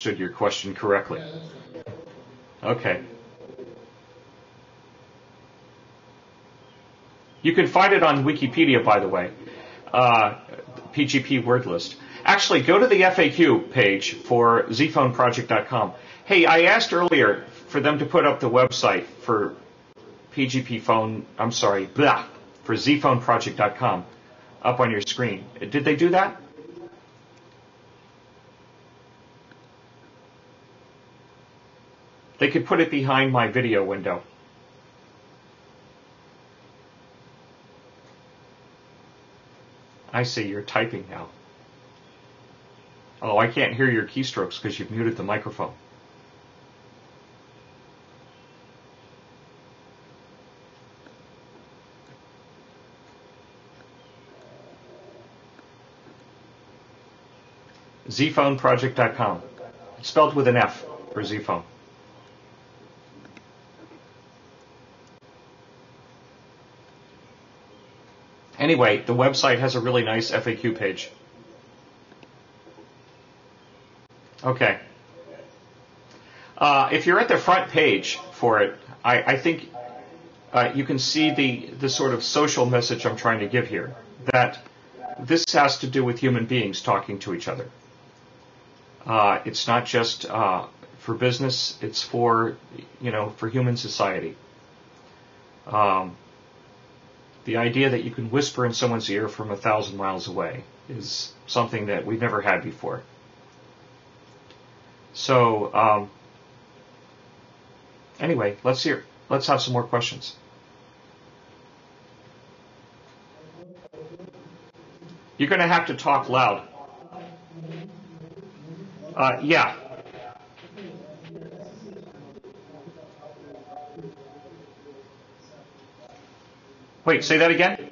understood your question correctly. Okay. You can find it on Wikipedia, by the way, PGP word list. Actually, go to the FAQ page for zPhoneProject.com. Hey, I asked earlier for them to put up the website for PGP phone, I'm sorry, for zPhoneProject.com up on your screen. Did they do that? They could put it behind my video window. I see, you're typing now. Oh, I can't hear your keystrokes because you've muted the microphone. zPhoneProject.com. It's spelled with an F for zPhone. Anyway, the website has a really nice FAQ page. Okay. If you're at the front page for it, I think you can see the sort of social message I'm trying to give here, that this has to do with human beings talking to each other. It's not just for business, it's for, for human society. The idea that you can whisper in someone's ear from 1,000 miles away is something that we've never had before. So, anyway, let's have some more questions. You're going to have to talk loud. Yeah. Wait, say that again?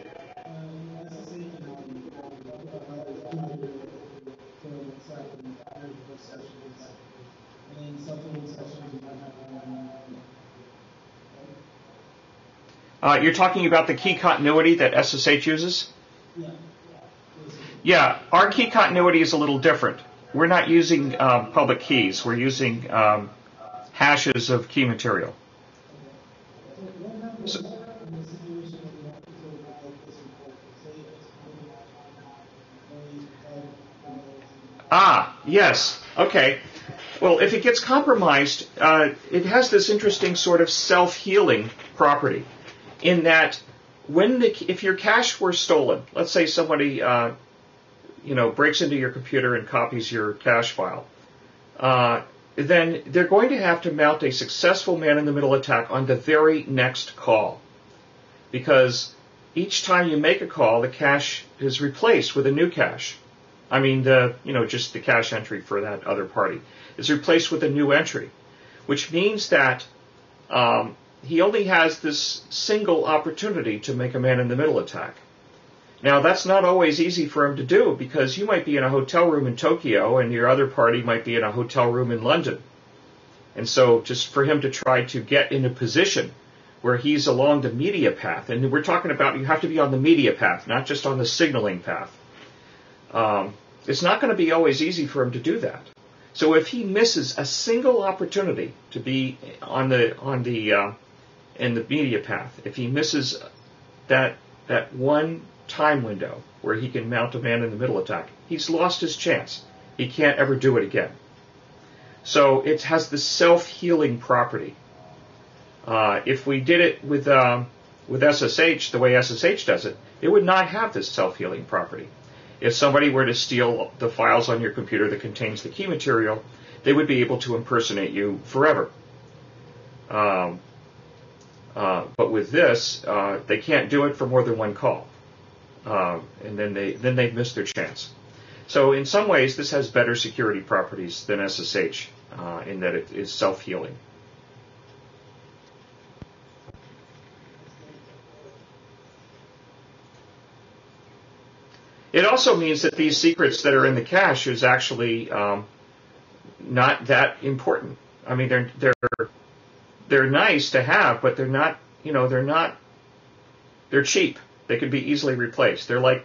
You're talking about the key continuity that SSH uses? Yeah, our key continuity is a little different. We're not using public keys. We're using hashes of key material. Yes. Okay. Well, if it gets compromised, it has this interesting sort of self-healing property, in that if your cache were stolen, let's say somebody breaks into your computer and copies your cache file, then they're going to have to mount a successful man-in-the-middle attack on the very next call, because each time you make a call, the cache is replaced with a new cache. I mean, just the cache entry for that other party is replaced with a new entry, which means that he only has this single opportunity to make a man-in-the-middle attack. Now, that's not always easy for him to do, because you might be in a hotel room in Tokyo and your other party might be in a hotel room in London. And so just for him to try to get in a position where he's along the media path, and we're talking about you have to be on the media path, not just on the signaling path. It's not going to be always easy for him to do that. So if he misses a single opportunity to be in the media path, if he misses that one time window where he can mount a man-in-the-middle attack, he's lost his chance. He can't ever do it again. So it has the self-healing property. If we did it with SSH, the way SSH does it, it would not have this self-healing property. If somebody were to steal the files on your computer that contains the key material, they would be able to impersonate you forever. But with this, they can't do it for more than one call, and then they've missed their chance. So in some ways, this has better security properties than SSH in that it is self-healing. It also means that these secrets that are in the cache is actually not that important. I mean, they're nice to have, but they're not. They're cheap. They could be easily replaced. They're like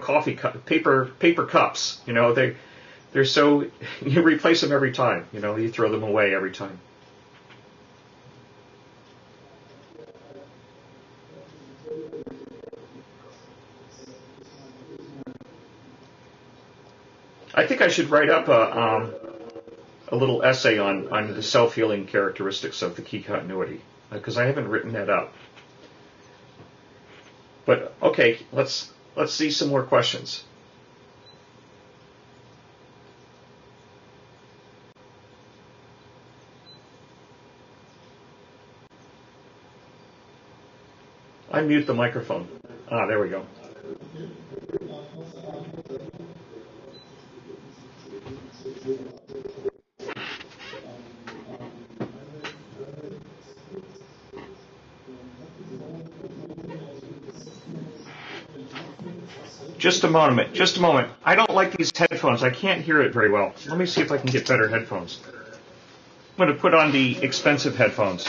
coffee cup, paper cups. They're so, you replace them every time, you throw them away every time. I think I should write up a little essay on the self-healing characteristics of the key continuity, because I haven't written that up. But okay, let's see some more questions. Unmute the microphone. There we go. Just a moment. I don't like these headphones. I can't hear it very well. Let me see if I can get better headphones. I'm going to put on the expensive headphones.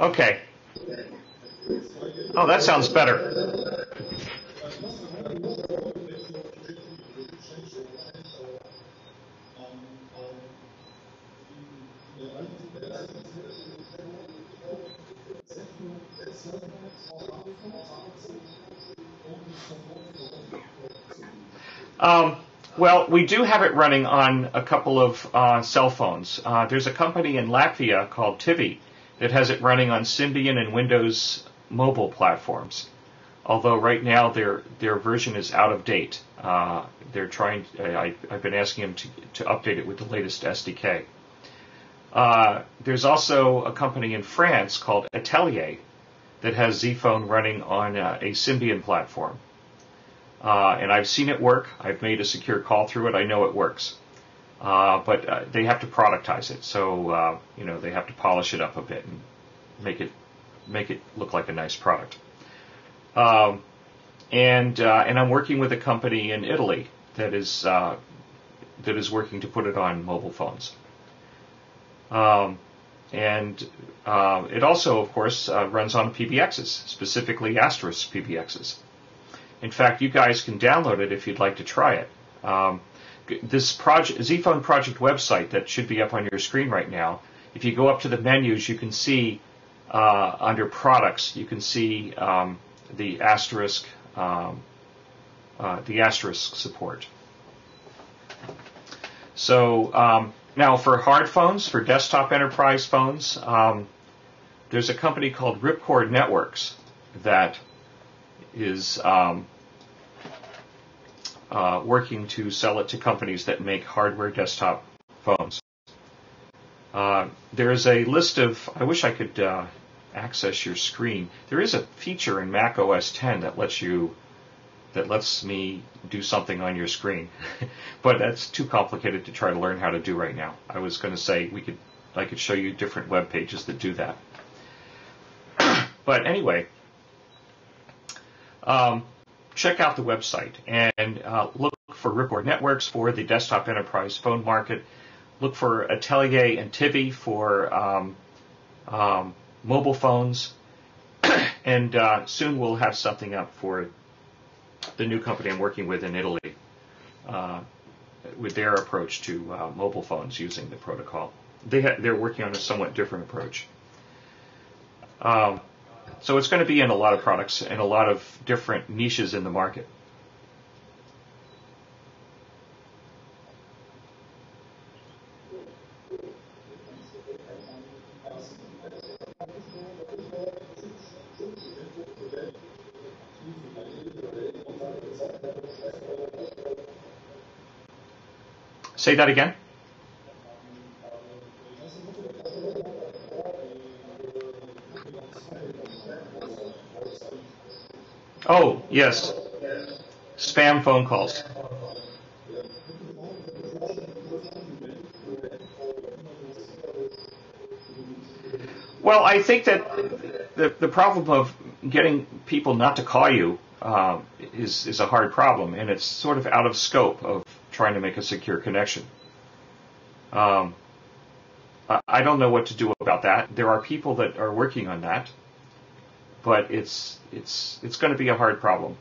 Okay. Oh, that sounds better. Well, we do have it running on a couple of cell phones. There's a company in Latvia called Tivi that has it running on Symbian and Windows mobile platforms. Although right now their version is out of date. They're trying. I've been asking them to update it with the latest SDK. There's also a company in France called Atelier that has zFone running on a Symbian platform. And I've seen it work. I've made a secure call through it. I know it works. But they have to productize it. So, they have to polish it up a bit and make it look like a nice product. And I'm working with a company in Italy that is working to put it on mobile phones. And it also, of course, runs on PBXs, specifically Asterisk PBXs. In fact, you guys can download it if you'd like to try it. This zFone project website that should be up on your screen right now, if you go up to the menus, you can see under products, you can see the Asterisk support. So now for hard phones, for desktop enterprise phones, there's a company called Ripcord Networks that is working to sell it to companies that make hardware desktop phones. There is a list of, I wish I could access your screen. There is a feature in Mac OS X that lets me do something on your screen, but that's too complicated to try to learn how to do right now. I was going to say I could show you different web pages that do that. But anyway, check out the website and look for Ripcord Networks for the desktop enterprise phone market. Look for Atelier and Tivi for mobile phones. And soon we'll have something up for the new company I'm working with in Italy with their approach to mobile phones using the protocol. They're working on a somewhat different approach. So it's going to be in a lot of products and a lot of different niches in the market. Say that again. Oh, yes. Spam phone calls. Well, I think that the problem of getting people not to call you is a hard problem, and it's sort of out of scope of trying to make a secure connection. I don't know what to do about that. There are people that are working on that, but it's going to be a hard problem.